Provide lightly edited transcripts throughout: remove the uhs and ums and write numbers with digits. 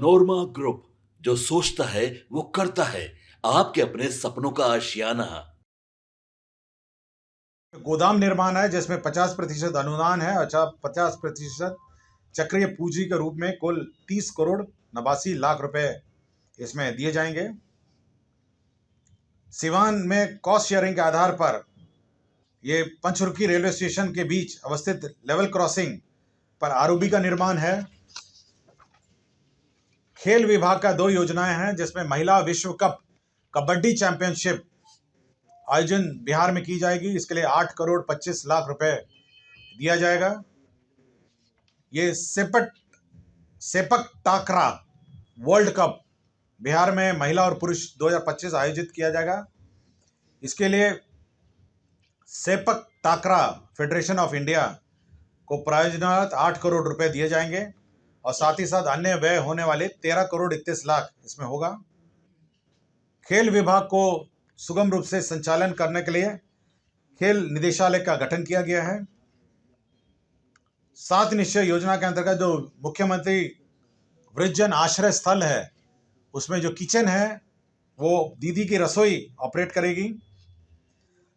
नोरमा group, जो सोचता है वो करता है। आपके अपने सपनों का आशियाना। गोदाम निर्माण है जिसमें 50% अनुदान है। अच्छा, 50% चक्रीय पूंजी के रूप में कुल 30 करोड़ 89 लाख रुपए इसमें दिए जाएंगे। सिवान में कॉस्ट शेयरिंग के आधार पर ये पंचरुखी रेलवे स्टेशन के बीच अवस्थित लेवल क्रॉसिंग पर आरओबी का निर्माण है। खेल विभाग का 2 योजनाएं हैं जिसमें महिला विश्व कप कबड्डी चैंपियनशिप आयोजन बिहार में की जाएगी। इसके लिए 8 करोड़ 25 लाख रुपए दिया जाएगा। ये सेपक टाकरा वर्ल्ड कप बिहार में महिला और पुरुष 2025 आयोजित किया जाएगा। इसके लिए सेपक टाकरा फेडरेशन ऑफ इंडिया को प्रायोजनार्थ 8 करोड़ रुपए दिए जाएंगे और साथ ही साथ अन्य व्यय होने वाले 13 करोड़ 31 लाख इसमें होगा। खेल विभाग को सुगम रूप से संचालन करने के लिए खेल निदेशालय का गठन किया गया है। 7 निश्चय योजना के अंतर्गत जो मुख्यमंत्री वृद्धजन आश्रय स्थल है उसमें जो किचन है वो दीदी की रसोई ऑपरेट करेगी।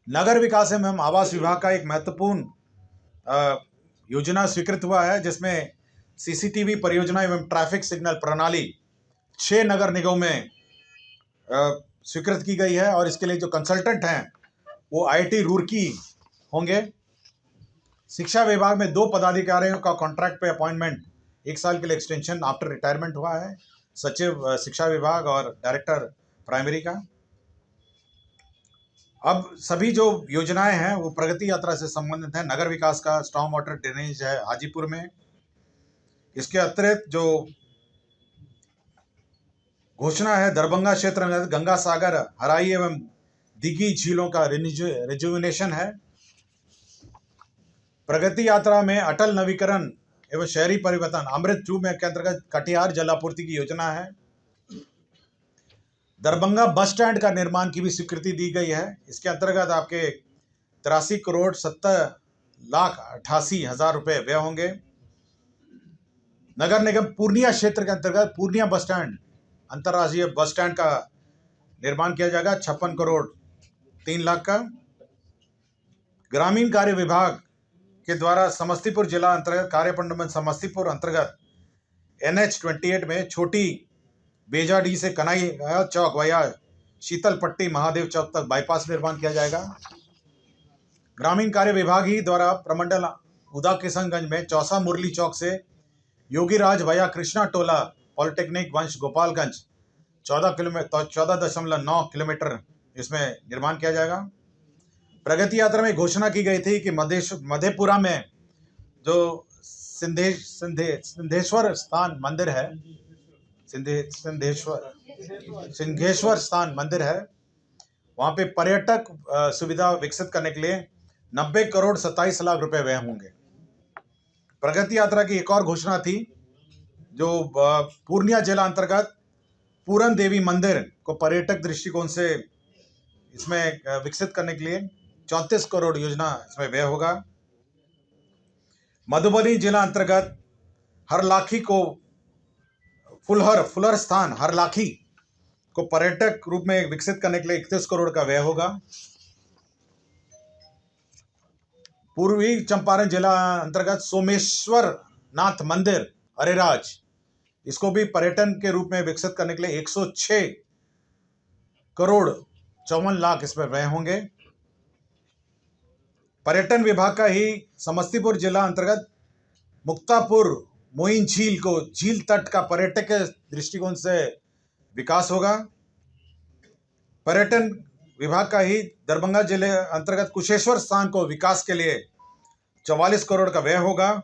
नगर विकास एवं आवास विभाग का एक महत्वपूर्ण योजना स्वीकृत हुआ है जिसमें सीसीटीवी परियोजना एवं ट्रैफिक सिग्नल प्रणाली 6 नगर निगमों में स्वीकृत की गई है और इसके लिए जो कंसल्टेंट हैं वो आईआईटी रुड़की होंगे। शिक्षा विभाग में 2 पदाधिकारियों का कॉन्ट्रैक्ट पे अपॉइंटमेंट 1 साल के लिए एक्सटेंशन आफ्टर रिटायरमेंट हुआ है, सचिव शिक्षा विभाग और डायरेक्टर प्राइमरी का। अब सभी जो योजनाएं हैं वो प्रगति यात्रा से संबंधित हैं। नगर विकास का स्टॉर्म वाटर ड्रेनेज है हाजीपुर में। इसके अतिरिक्त जो घोषणा है दरभंगा क्षेत्र में गंगा सागर हराई एवं दिघी झीलों का रिजुविनेशन है। प्रगति यात्रा में अटल नवीकरण एवं शहरी परिवर्तन अमृत 2 में के अंतर्गत कटिहार जलापूर्ति की योजना है। दरभंगा बस स्टैंड का निर्माण की भी स्वीकृति दी गई है। इसके अंतर्गत आपके 83 करोड़ 70,88,000 रुपए व्यय होंगे। नगर निगम पूर्णिया क्षेत्र के अंतर्गत पूर्णिया बस स्टैंड अंतर्राष्ट्रीय बस स्टैंड का निर्माण किया जाएगा 56 करोड़ 3 लाख का। ग्रामीण कार्य विभाग के द्वारा समस्तीपुर जिला अंतर्गत कार्यपंडमन समस्तीपुर अंतर्गत NH-28 में छोटी बेजाडी से कनाई चौक वया शीतल पट्टी महादेव चौक तक बाईपास निर्माण किया जाएगा। ग्रामीण कार्य विभाग ही द्वारा प्रमंडल उदा किशनगंज में चौसा मुरली चौक से योगीराज वया कृष्णा टोला पॉलिटेक्निक वंश गोपालगंज 14.9 किलोमीटर इसमें निर्माण किया जाएगा। प्रगति यात्रा में घोषणा की गई थी कि मधेपुरा में जो सिंधेश्वर स्थान मंदिर है, सिंघेश्वर स्थान मंदिर है, वहां पे पर्यटक सुविधा विकसित करने के लिए 90 करोड़ 27 लाख रुपए व्यय होंगे। प्रगति यात्रा की एक और घोषणा थी जो पूर्णिया जिला अंतर्गत पूरन देवी मंदिर को पर्यटक दृष्टिकोण से इसमें विकसित करने के लिए 34 करोड़ योजना इसमें व्यय होगा। मधुबनी जिला अंतर्गत हरलाखी को फुलर स्थान हरलाखी को पर्यटक रूप में विकसित करने के लिए 31 करोड़ का व्यय होगा। पूर्वी चंपारण जिला अंतर्गत सोमेश्वर नाथ मंदिर अरेराज, इसको भी पर्यटन के रूप में विकसित करने के लिए 106 करोड़ 54 लाख इसमें व्यय होंगे। पर्यटन विभाग का ही समस्तीपुर जिला अंतर्गत मुक्तापुर मोइन झील को झील तट का पर्यटक के दृष्टिकोण से विकास होगा। पर्यटन विभाग का ही दरभंगा जिले अंतर्गत कुशेश्वर स्थान को विकास के लिए 44 करोड़ का व्यय होगा।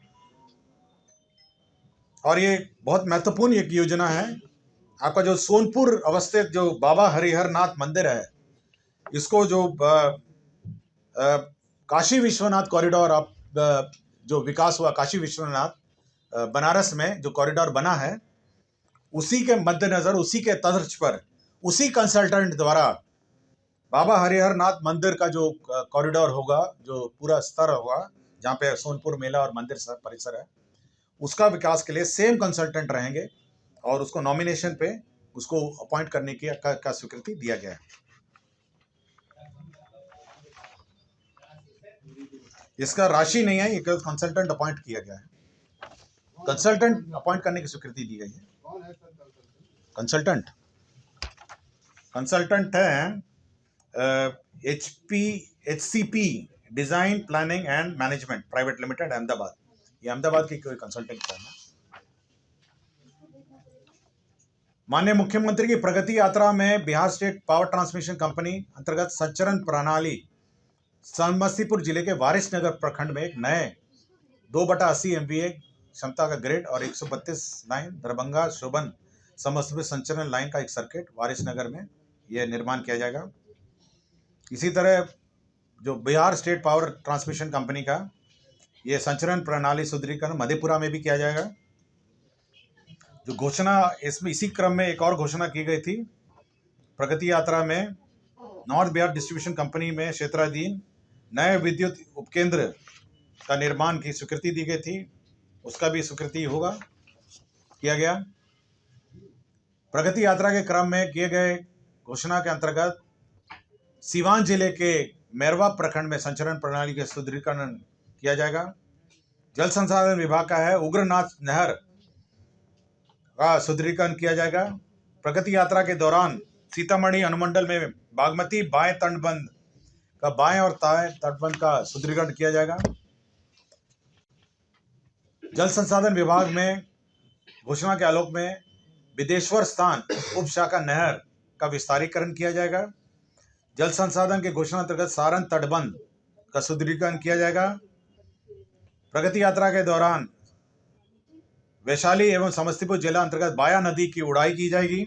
और ये बहुत महत्वपूर्ण एक योजना है। आपका जो सोनपुर अवस्थित जो बाबा हरिहर नाथ मंदिर है, इसको जो काशी विश्वनाथ कॉरिडोर जो विकास हुआ काशी विश्वनाथ बनारस में जो कॉरिडोर बना है, उसी के मद्देनजर उसी के तर्ज पर उसी कंसल्टेंट द्वारा बाबा हरिहर नाथ मंदिर का जो कॉरिडोर होगा, जो पूरा स्तर होगा जहाँ पे सोनपुर मेला और मंदिर परिसर है, उसका विकास के लिए सेम कंसल्टेंट रहेंगे और उसको नॉमिनेशन पे उसको अपॉइंट करने की का स्वीकृति दिया गया है। इसका राशि नहीं है, ये केवल कंसल्टेंट अपॉइंट किया गया है। कंसल्टेंट अपॉइंट करने की स्वीकृति दी गई है। कंसल्टेंट है HCP design planning and management private limited Ahmedabad. ये अहमदाबाद की कोई कंसल्टिंग फर्म है। माननीय मुख्यमंत्री की प्रगति यात्रा में Bihar state power transmission company अंतर्गत संचरण प्रणाली समस्तीपुर जिले के वारिसनगर प्रखंड में एक नए 2/80 MVA क्षमता का ग्रिड और 132 लाइन दरभंगा शोभन समस्तीपुर संचरण लाइन का एक सर्किट वारिसनगर में यह निर्माण किया जाएगा। इसी तरह जो Bihar state power transmission company का ये संचरण प्रणाली सुदृढ़ीकरण मधेपुरा में भी किया जाएगा। जो घोषणा इसमें इसी क्रम में एक और घोषणा की गई थी प्रगति यात्रा में, नॉर्थ बिहार डिस्ट्रीब्यूशन कंपनी में क्षेत्राधीन नए विद्युत उपकेंद्र का निर्माण की स्वीकृति दी गई थी, उसका भी स्वीकृति किया गया। प्रगति यात्रा के क्रम में किए गए घोषणा के अंतर्गत सीवान जिले के मैरवा प्रखंड में संचरण प्रणाली के सुदृढ़ीकरण किया जाएगा। जल संसाधन विभाग का है उग्रनाथ नहर का सुदृढ़ीकरण किया जाएगा। प्रगति यात्रा के दौरान सीतामढ़ी अनुमंडल में बागमती बाएं तटबंध का बाएं और दाएं तटबंध का सुदृढ़ीकरण किया जाएगा। जल संसाधन विभाग में घोषणा के आलोक में विदेश्वर स्थान उप शाखा नहर का विस्तारीकरण किया जाएगा। जल संसाधन के घोषणा अंतर्गत सारण तटबंध का सुदृढ़ीकरण किया जाएगा। प्रगति यात्रा के दौरान वैशाली एवं समस्तीपुर जिला अंतर्गत बाया नदी की उड़ाई की जाएगी।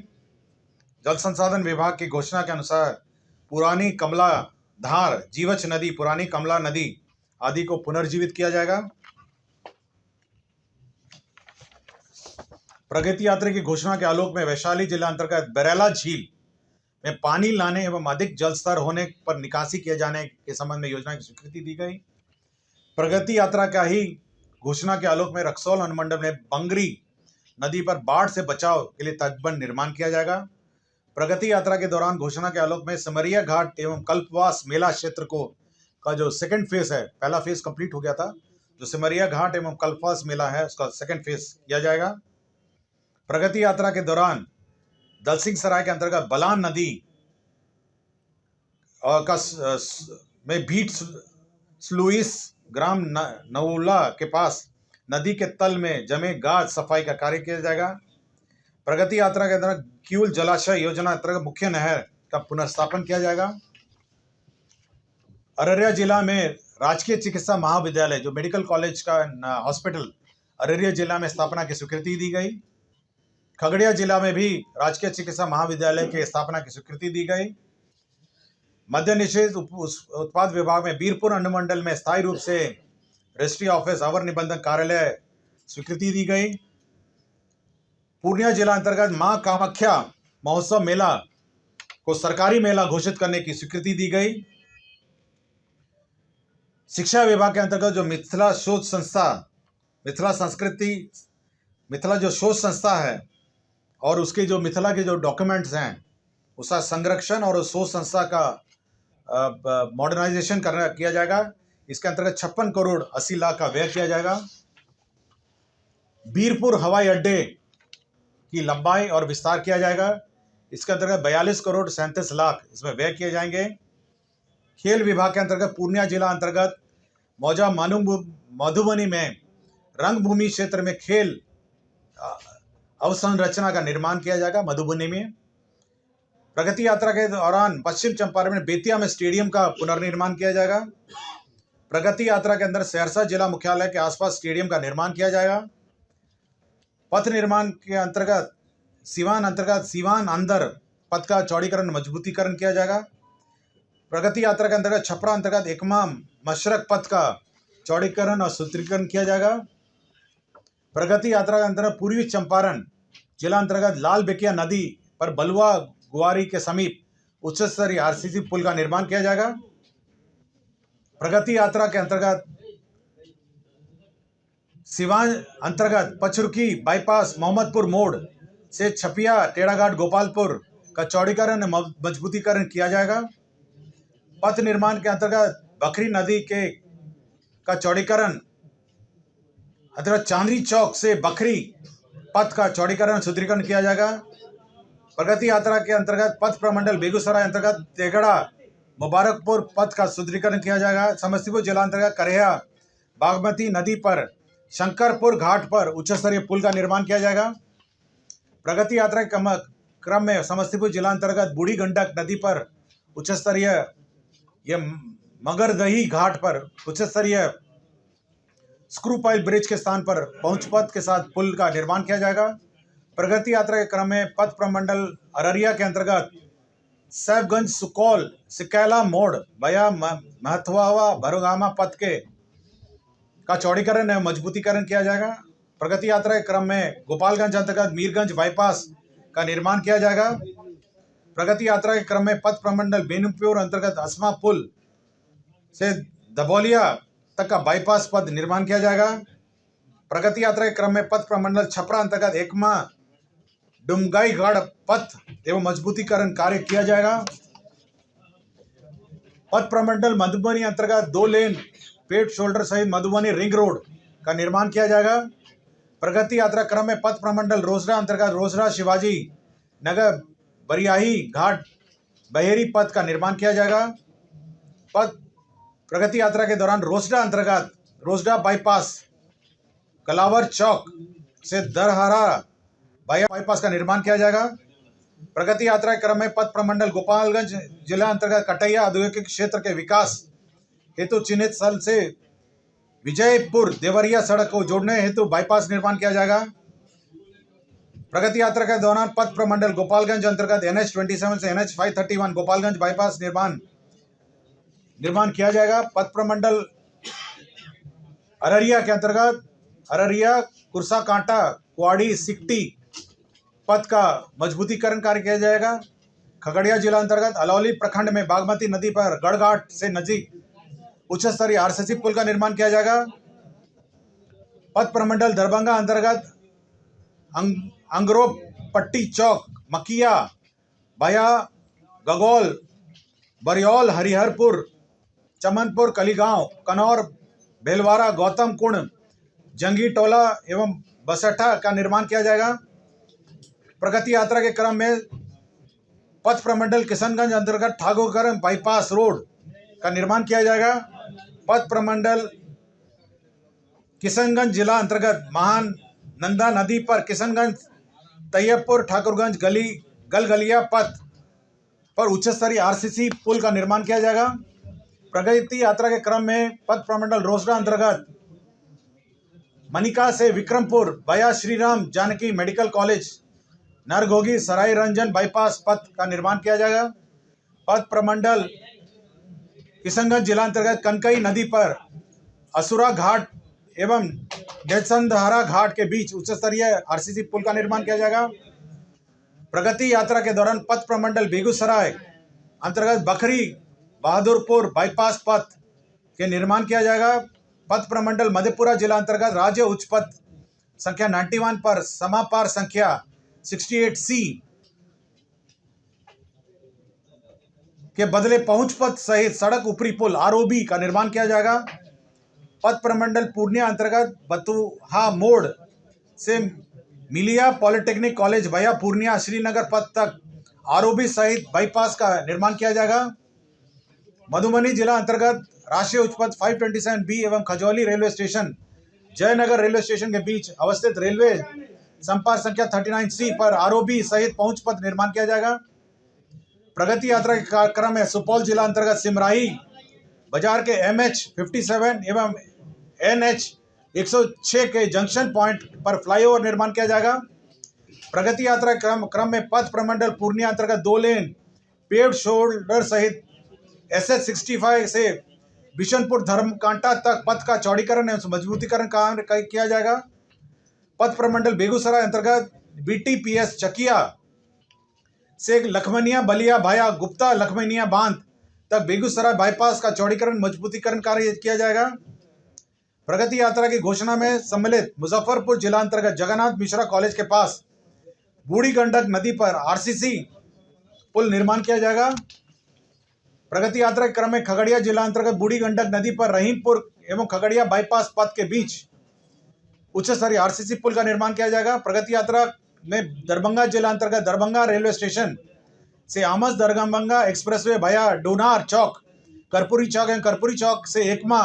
जल संसाधन विभाग की घोषणा के अनुसार पुरानी कमला धार, जीवछ नदी, पुरानी कमला नदी आदि को पुनर्जीवित किया जाएगा। प्रगति यात्रा की घोषणा के आलोक में वैशाली जिला अंतर्गत बैरेला झील में पानी लाने एवं अधिक जल स्तर होने पर निकासी किए जाने के संबंध में योजना की स्वीकृति दी गई। प्रगति यात्रा का ही घोषणा के आलोक में रक्सौल अनुमंडल में बंगरी नदी पर बाढ़ से बचाव के लिए तटबंध निर्माण किया जाएगा। प्रगति यात्रा के दौरान घोषणा के आलोक में सिमरिया घाट एवं कल्पवास मेला क्षेत्र का जो सेकंड फेज है, पहला फेज कंप्लीट हो गया था, जो सिमरिया घाट एवं कल्पवास मेला है उसका सेकंड फेज किया जाएगा। प्रगति यात्रा के दौरान दलसिंह सराय के अंतर्गत बलान नदी में बीट स्लुइस ग्राम नौला के पास नदी के तल में जमे गाद सफाई का कार्य किया जाएगा। प्रगति यात्रा के अंतर्गत किऊल जलाशय योजना अंतर्गत मुख्य नहर का पुनर्स्थापन किया जाएगा। अररिया जिला में राजकीय चिकित्सा महाविद्यालय जो मेडिकल कॉलेज का हॉस्पिटल अररिया जिला में स्थापना की स्वीकृति दी गई। खगड़िया जिला में भी राजकीय चिकित्सा महाविद्यालय के स्थापना की स्वीकृति दी गई। मद्य निषेध उत्पाद विभाग में बीरपुर अनुमंडल में स्थायी रूप से रजिस्ट्री ऑफिस अवर निबंधक कार्यालय स्वीकृति दी गई। पूर्णिया जिला अंतर्गत मां कामाख्या महोत्सव मेला को सरकारी मेला घोषित करने की स्वीकृति दी गई। शिक्षा विभाग के अंतर्गत जो मिथिला शोध संस्था, मिथिला जो शोध संस्था है और उसके जो मिथिला के जो डॉक्यूमेंट्स हैं उसका संरक्षण और उस शोध संस्था का मॉडर्नाइजेशन किया जाएगा। इसके अंतर्गत 56 करोड़ 80 लाख का व्यय किया जाएगा। बीरपुर हवाई अड्डे की लंबाई और विस्तार किया जाएगा। इसके अंतर्गत 42 करोड़ 37 लाख इसमें व्यय किए जाएंगे। खेल विभाग के अंतर्गत पूर्णिया जिला अंतर्गत मौजा मधुबनी में रंगभूमि क्षेत्र में खेल अवसंरचना का निर्माण किया जाएगा मधुबनी में। प्रगति यात्रा के दौरान पश्चिम चंपारण में बेतिया में स्टेडियम का पुनर्निर्माण किया जाएगा। प्रगति यात्रा के अंदर सहरसा जिला मुख्यालय के आसपास स्टेडियम का निर्माण किया जाएगा। पथ निर्माण के अंतर्गत सीवान अंदर पथ का चौड़ीकरण मजबूतीकरण किया जाएगा। प्रगति यात्रा के अंतर्गत छपरा अंतर्गत एकमा मशरक पथ का चौड़ीकरण और सुदृढ़ीकरण किया जाएगा। प्रगति यात्रा के अंतर्गत पूर्वी चंपारण जिला अंतर्गत लाल बेकिया नदी पर बलुआ गुआरी के समीप उच्च स्तरीय आरसीसी पुल का निर्माण किया जाएगा। प्रगति यात्रा के अंतर्गत सिवान अंतर्गत पचरुखी बाईपास मोहम्मदपुर मोड़ से छपिया टेढ़ाघाट गोपालपुर का चौड़ीकरण मजबूतीकरण किया जाएगा। पथ निर्माण के अंतर्गत बखरी नदी के का चौड़ीकरण अंतर्गत चांदनी चौक से बखरी पथ का चौड़ीकरण सुदृढ़ीकरण किया जाएगा। प्रगति यात्रा के अंतर्गत पथ प्रमंडल बेगूसराय अंतर्गत तेगड़ा मुबारकपुर पथ का सुदृढ़ीकरण किया जाएगा। समस्तीपुर जिला अंतर्गत करेहा बागमती नदी पर शंकरपुर घाट पर उच्च स्तरीय पुल का निर्माण किया जाएगा। प्रगति यात्रा के क्रम में समस्तीपुर जिला अंतर्गत बूढ़ी गंडक नदी पर उच्च स्तरीय मगरदही घाट पर उच्च स्तरीय स्क्रू पाइल ब्रिज के स्थान पर पहुंच पथ के साथ पुल का निर्माण किया जाएगा। प्रगति यात्रा के क्रम में पथ प्रमंडल अररिया के अंतर्गत सैफगंज सुकौल सिकैला मोड़ बया महथवावा भरोगामा पथ के का चौड़ीकरण एवं मजबूतीकरण किया जाएगा। प्रगति यात्रा के क्रम में गोपालगंज अंतर्गत मीरगंज बाईपास का निर्माण किया जाएगा। प्रगति यात्रा के क्रम में पथ प्रमंडल बेनीपुर अंतर्गत असमा पुल से दबौलिया तक का बाईपास पथ निर्माण किया जाएगा। प्रगति यात्रा के क्रम में पथ प्रमंडल छपरा अंतर्गत एकमा डुमगाईगढ़ पथ एवं मजबूतीकरण कार्य किया जाएगा। पथ प्रमंडल मधुबनी अंतर्गत 2 लेन पेट शोल्डर सहित मधुबनी रिंग रोड का निर्माण किया जाएगा। प्रगति यात्रा क्रम में पथ प्रमंडल रोसड़ा अंतर्गत रोसड़ा शिवाजी नगर बरियाही घाट बहेरी पथ का निर्माण किया जाएगा। पथ प्रगति यात्रा के दौरान रोसड़ा अंतर्गत रोसड़ा बाईपास कलावर चौक से दरहरा बाईपास का निर्माण किया जाएगा। प्रगति यात्रा के क्रम में पथ प्रमंडल गोपालगंज जिला अंतर्गत कटैया औद्योगिक क्षेत्र के विकास हेतु चिन्हित स्थल से विजयपुर देवरिया सड़क को जोड़ने हेतु बाईपास निर्माण किया जाएगा। प्रगति यात्रा के दौरान पथ प्रमंडल गोपालगंज अंतर्गत NH27 से NH531 गोपालगंज बाईपास निर्माण किया जाएगा। पथ प्रमंडल अररिया के अंतर्गत अररिया कुरसा कांटा कुआड़ी सिकटी पथ का मजबूतीकरण कार्य किया जाएगा। खगड़िया जिला अंतर्गत अलौली प्रखंड में बागमती नदी पर गढ़घाट से नजदीक उच्च स्तरीय RCC पुल का निर्माण किया जाएगा। पथ प्रमंडल दरभंगा अंतर्गत अंगरो पट्टी चौक मकिया बया गगौल बरियौल हरिहरपुर चमनपुर कलीगांव कनौर भेलवाड़ा गौतम कुंड जंगी टोला एवं बसठा का निर्माण किया जाएगा। प्रगति यात्रा के क्रम में पथ प्रमंडल किशनगंज अंतर्गत ठाकुरगढ़ बाईपास रोड का निर्माण किया जाएगा। पथ प्रमंडल किशनगंज जिला अंतर्गत महान नंदा नदी पर किशनगंज तैयबपुर ठाकुरगंज गलगलिया पथ पर उच्च स्तरीय RCC पुल का निर्माण किया जाएगा। प्रगति यात्रा के क्रम में पथ प्रमंडल रोसड़ा अंतर्गत मनिका से विक्रमपुर बया श्रीराम जानकी मेडिकल कॉलेज नरघोगी सराय रंजन बाईपास पथ का निर्माण किया जाएगा। पथ प्रमंडल किशनगंज जिला अंतर्गत कनकई नदी पर असुरा घाट एवं डेसंधहरा घाट के बीच उच्च स्तरीय RCC पुल का निर्माण किया जाएगा। प्रगति यात्रा के दौरान पथ प्रमंडल बेगूसराय अंतर्गत बखरी बहादुरपुर बाईपास पथ के निर्माण किया जाएगा। पथ प्रमंडल मधेपुरा जिला अंतर्गत राज्य उच्च पथ संख्या 91 पर समापार संख्या 68C के बदले पहुंच पथ सहित सड़क ऊपरी पुल ROB का निर्माण किया जाएगा। पथ प्रमंडल पूर्णिया अंतर्गत बतुहा मोड़ से मिलिया पॉलिटेक्निक कॉलेज भैया पूर्णिया श्रीनगर पथ तक ROB सहित बाईपास का निर्माण किया जाएगा। मधुबनी जिला अंतर्गत राष्ट्रीय उच्च पथ 527B एवं Khajauli railway station Jaynagar railway station के बीच अवस्थित रेलवे संपर्क संख्या 39C पर ROB सहित पहुंच पथ निर्माण किया जाएगा। प्रगति यात्रा के कार्यक्रम में सुपौल जिला अंतर्गत सिमराही बाजार के MH57 एवं NH106 के जंक्शन पॉइंट पर फ्लाईओवर निर्माण किया जाएगा। प्रगति यात्रा के क्रम में पथ प्रमंडल पूर्णिया अंतर्गत 2 लेन पेव्ड शोल्डर सहित SH65 से बिशनपुर धर्मकांटा तक पथ का चौड़ीकरण एवं मजबूतीकरण कार्य किया जाएगा। पथ प्रमंडल बेगूसराय अंतर्गत BTPS चकिया से लखमनिया बलिया भाया गुप्ता लखमनिया बांध तक बेगूसराय बाईपास का चौड़ीकरण मजबूतीकरण कार्य किया जाएगा। प्रगति यात्रा की घोषणा में सम्मिलित मुजफ्फरपुर जिला अंतर्गत जगन्नाथ मिश्रा कॉलेज के पास बूढ़ी गंडक नदी पर आरसीसी पुल निर्माण किया जाएगा। प्रगति यात्रा के क्रम में खगड़िया जिला अंतर्गत बूढ़ी गंडक नदी पर रहीमपुर एवं खगड़िया बाईपास पथ के बीच उच्च स्तरीय आरसीसी पुल का निर्माण किया जाएगा। प्रगति यात्रा में दरभंगा जिला अंतर्गत दरभंगा रेलवे स्टेशन से आमस दरभंगा एक्सप्रेसवे भया डोनार चौक, कर्पूरी चौक एवं कर्पूरी चौक से एकमा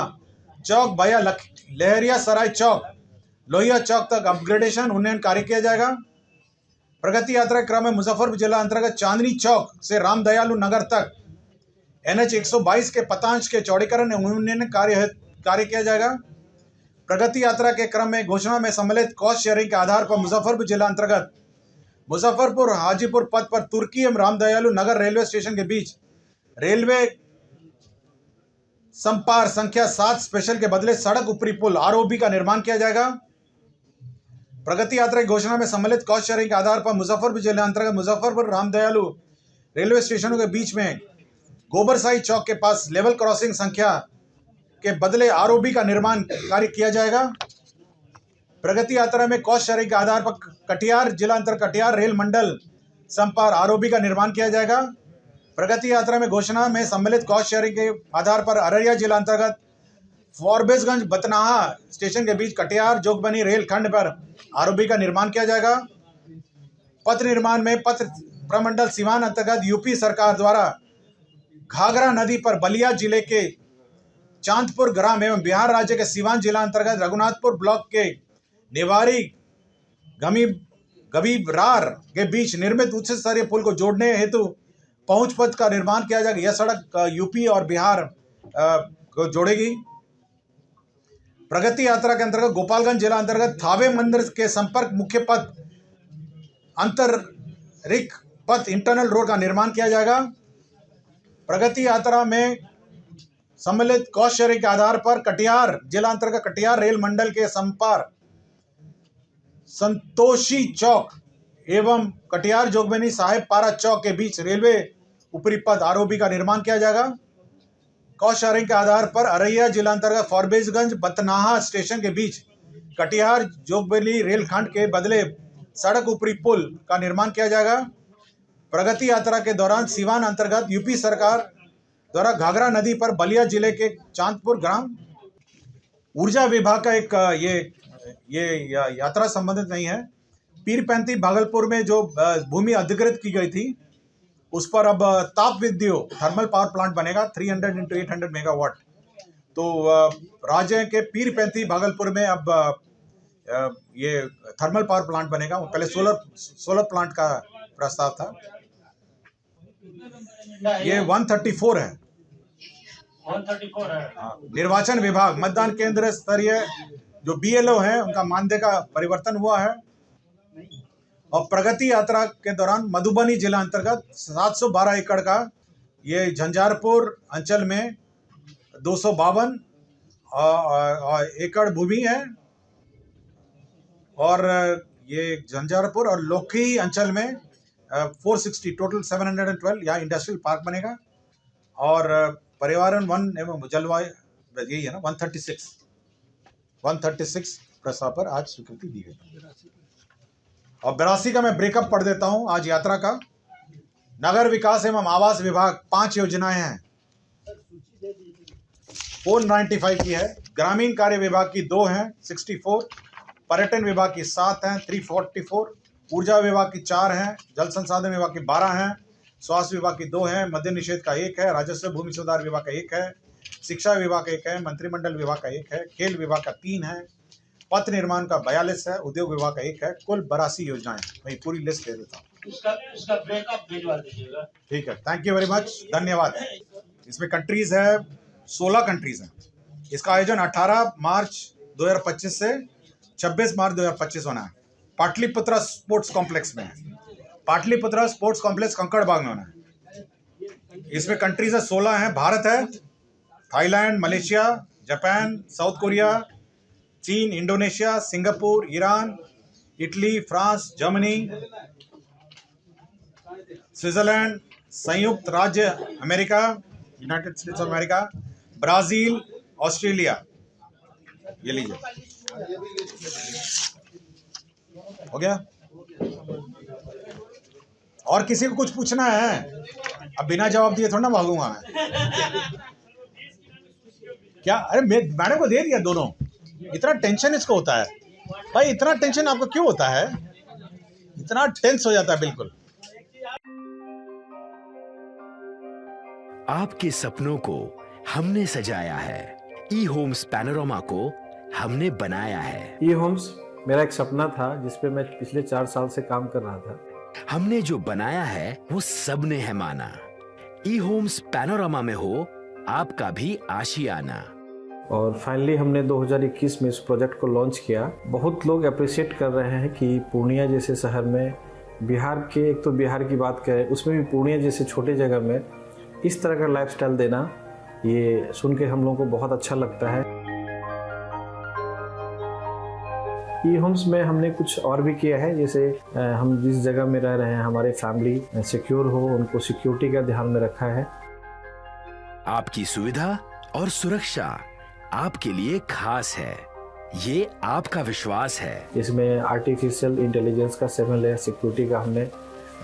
चौक भया लहरिया सराय चौक, लोहिया चौक तक अपग्रेडेशन उन्नयन कार्य किया जाएगा। प्रगति यात्रा के क्रम में मुजफ्फरपुर जिला अंतर्गत चांदनी चौक से रामदयालु नगर तक NH 122 के पतांश के चौड़ीकरण एवं उन्नयन कार्य किया जाएगा। प्रगति यात्रा के क्रम में घोषणा में सम्मिलित कॉस्ट शेयरिंग के आधार पर मुजफ्फरपुर जिला अंतर्गत मुजफ्फरपुर हाजीपुर पथ पर तुर्की एवं रामदयालु नगर रेलवे स्टेशन के बीच रेलवे संपार संख्या 7 स्पेशल के बदले सड़क ऊपरी पुल ROB का निर्माण किया जाएगा। प्रगति यात्रा की घोषणा में सम्मिलित कॉस्ट शेयरिंग के आधार पर मुजफ्फरपुर जिला अंतर्गत मुजफ्फरपुर रामदयालु रेलवे स्टेशनों के बीच में गोबरसाई चौक के पास लेवल क्रॉसिंग संख्या के बदले ROB का निर्माण कार्य किया जाएगा। प्रगति यात्रा में कॉस्ट शेयरिंग के आधार पर कटिहार जिला अंतर्गत कटिहार रेल मंडल संपार ROB का निर्माण किया जाएगा। प्रगति यात्रा में घोषणा में सम्मिलित कॉस्ट शेयरिंग के आधार पर अररिया जिला अंतर्गत फॉरबिसगंज बतनाहा स्टेशन के बीच कटिहार जोगबनी रेल खंड पर ROB का निर्माण किया जाएगा। पथ निर्माण में पथ प्रमंडल सीवान अंतर्गत यूपी सरकार द्वारा घाघरा नदी पर बलिया जिले के चांदपुर ग्राम एवं बिहार राज्य के सीवान जिला अंतर्गत रघुनाथपुर ब्लॉक के नेवारी गबीरार के बीच निर्मित उच्च स्तरीय पुल को जोड़ने हेतु पहुंच पथ का निर्माण किया जाएगा। यह सड़क यूपी और बिहार को जोड़ेगी। प्रगति यात्रा के अंतर्गत गोपालगंज जिला अंतर्गत थावे मंदिर के संपर्क मुख्य पथ अंतरिक पथ इंटरनल रोड का निर्माण किया जाएगा। प्रगति यात्रा में सम्मिलित कॉस्ट शेयरिंग के आधार पर कटिहार जिला अंतर्गत कटिहार रेल मंडल के संपार संतोषी चौक एवं कटिहार जोगबनी साहेब पारा चौक के बीच रेलवे ऊपरी पथ ROB का निर्माण किया जाएगा। कॉस्ट शेयरिंग के आधार पर अररिया जिला अंतर्गत फॉरबिसगंज बतनाहा स्टेशन के बीच कटिहार जोगबनी रेलखंड के बदले सड़क ऊपरी पुल का निर्माण किया जाएगा। प्रगति यात्रा के दौरान सीवान अंतर्गत यूपी सरकार द्वारा घाघरा नदी पर बलिया जिले के चांदपुर ग्राम ऊर्जा विभाग का एक ये यात्रा संबंधित नहीं है। पीरपैंती भागलपुर में जो भूमि अधिकृत की गई थी उस पर अब ताप विद्युत थर्मल पावर प्लांट बनेगा 300 × 800 मेगावाट। तो राज्य के पीरपैंती भागलपुर में अब ये थर्मल पावर प्लांट बनेगा। पहले सोलर प्लांट का प्रस्ताव था। ये 134 है। 134 है। निर्वाचन विभाग मतदान केंद्र स्तरीय जो BLO है उनका मानदेय का परिवर्तन हुआ है। और प्रगति यात्रा के दौरान मधुबनी जिला अंतर्गत 712 एकड़ का ये झंझारपुर अंचल में 252 एकड़ भूमि है और ये झंझारपुर और लोकी अंचल में 460 टोटल 712 यहाँ इंडस्ट्रियल पार्क बनेगा। और पर्यावरण वन एवं जलवायु यही है ना 136 प्रस्ताव पर आज स्वीकृति दी गई। और 82 का मैं ब्रेकअप पढ़ देता हूं आज यात्रा का। नगर विकास एवं आवास विभाग 5 योजनाएं हैं, 495 की है। ग्रामीण कार्य विभाग की 2 हैं 64, पर्यटन विभाग की 7 हैं 344, ऊर्जा विभाग की 4 हैं, जल संसाधन विभाग की 12 हैं, स्वास्थ्य विभाग की 2 हैं, मद्य निषेध का 1 है, राजस्व भूमि सुधार विभाग का 1 है, शिक्षा विभाग का 1 है, मंत्रिमंडल विभाग का 1 है, खेल विभाग का 3 है, पथ निर्माण का 42 है, उद्योग विभाग का 1 है। कुल 82 योजनाएं। मैं पूरी लिस्ट दे देता हूँ। इसका ब्रेकअप भिजवा दीजिएगा। ठीक है, थैंक यू वेरी मच, धन्यवाद। इसमें कंट्रीज है 16 कंट्रीज हैं। इसका आयोजन 18 मार्च 2025 से 26 मार्च 2025 होना है। पाटलिपुत्रा स्पोर्ट्स कॉम्प्लेक्स में है। पाटलिपुत्रा स्पोर्ट्स कॉम्प्लेक्स कंकड़बाग में होना है। इसमें कंट्रीज है 16 हैं। भारत है, Thailand, Malaysia, Japan, South Korea, चीन, Indonesia, Singapore, Iran, Italy, France, Germany, Switzerland, संयुक्त राज्य America, United States of America, Brazil, Australia. ये लीजिए, हो गया। और किसी को कुछ पूछना है? अब बिना जवाब दिए थोड़ा ना भागूंगा मैं। क्या? अरे मैडम को दे दिया दोनों। इतना टेंशन इसको होता है भाई, इतना टेंशन आपको क्यों होता है? इतना टेंस हो जाता है बिल्कुल। आपके सपनों को हमने सजाया है, ई होम्स पैनोरामा को हमने बनाया है। ई होम्स मेरा एक सपना था जिस पे मैं पिछले 4 साल से काम कर रहा था। हमने जो बनाया है वो सबने है माना। ई होम्स पैनोरामा में हो आपका भी आशियाना। और फाइनली हमने 2021 में इस प्रोजेक्ट को लॉन्च किया। बहुत लोग अप्रिशिएट कर रहे हैं कि पूर्णिया जैसे शहर में, बिहार के, एक तो बिहार की बात करें उसमें भी पूर्णिया जैसे छोटे जगह में इस तरह का लाइफस्टाइल देना, ये सुन के हम लोगों को बहुत अच्छा लगता है। ई होम्स में हमने कुछ और भी किया है, जैसे हम जिस जगह में रह रहे हैं हमारे फैमिली सिक्योर हो, उनको सिक्योरिटी का ध्यान में रखा है। आपकी सुविधा और सुरक्षा आपके लिए खास है, ये आपका विश्वास है। इसमें आर्टिफिशियल इंटेलिजेंस का 7 लेयर सिक्योरिटी का हमने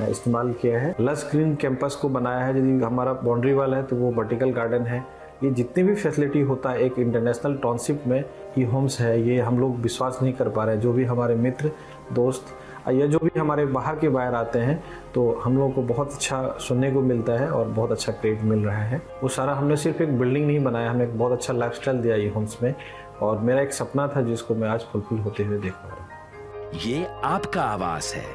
इस्तेमाल किया है। लश ग्रीन कैंपस को बनाया है। यदि हमारा बाउंड्री वाल है तो वो वर्टिकल गार्डन है। ये जितनी भी फैसिलिटी होता है एक इंटरनेशनल टाउनशिप में, ई होम्स है, ये हम लोग विश्वास नहीं कर पा रहे हैं। जो भी हमारे मित्र दोस्त या जो भी हमारे बाहर के बाहर आते हैं तो हम लोगों को बहुत अच्छा सुनने को मिलता है और बहुत अच्छा क्रेडिट मिल रहा है। वो सारा हमने सिर्फ एक बिल्डिंग नहीं बनाया, हमने एक बहुत अच्छा लाइफस्टाइल दिया ई होम्स में, और मेरा एक सपना था जिसको मैं आज फुलफिल होते हुए देख पा रहा हूँ। ये आपका आवास है।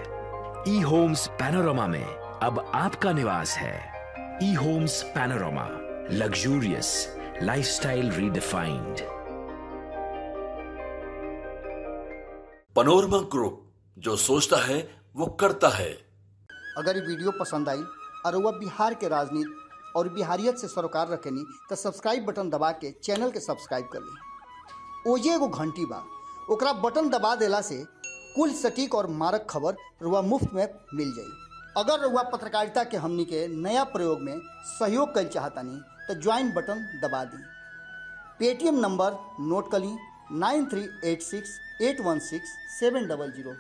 ई होम्स पैनोरामा में अब आपका निवास है। E Homes Panorama, luxurious lifestyle redefined. Panorama group, जो सोचता है वो करता है। अगर ये वीडियो पसंद आई और वह बिहार के राजनीति और बिहारियत से सरोकार रखेनी तो सब्सक्राइब बटन दबा के चैनल के सब्सक्राइब कर ली। ओजे एगो घंटी बा, ओकरा बटन दबा देला से कुल सटीक और मारक खबर रुआ मुफ्त में मिल जाई। अगर रुआ पत्रकारिता के हमनी के नया प्रयोग में सहयोग कर चाहतानी तो ज्वाइन बटन दबा दी। पेटीएम नंबर नोट कर ली 9386816700।